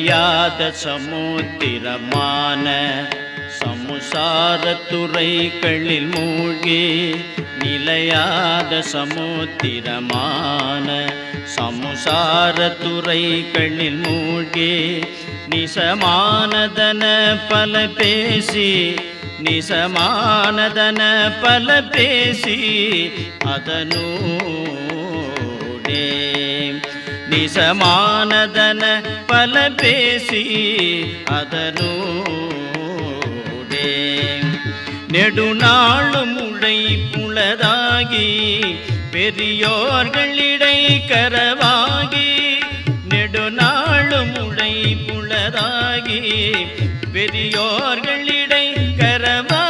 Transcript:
நிலையாத சமுத்திரமான சமுசார துறைகளில் மூழ்கி நிலையாத சமுத்திரமான சமுசார துறைகளில் மூழ்கி நிசமானதன பல பேசி நிசமானதன பல பேசி அதனூடே நிசமானதன பல பேசி அதனூடே நெடுநாளும் உழைப்புள்ளதாகி பெரியோர்களிடை கரவாகி நெடுநாளும் உழைப்புள்ளதாகி பெரியோர்களிடை கரவாகி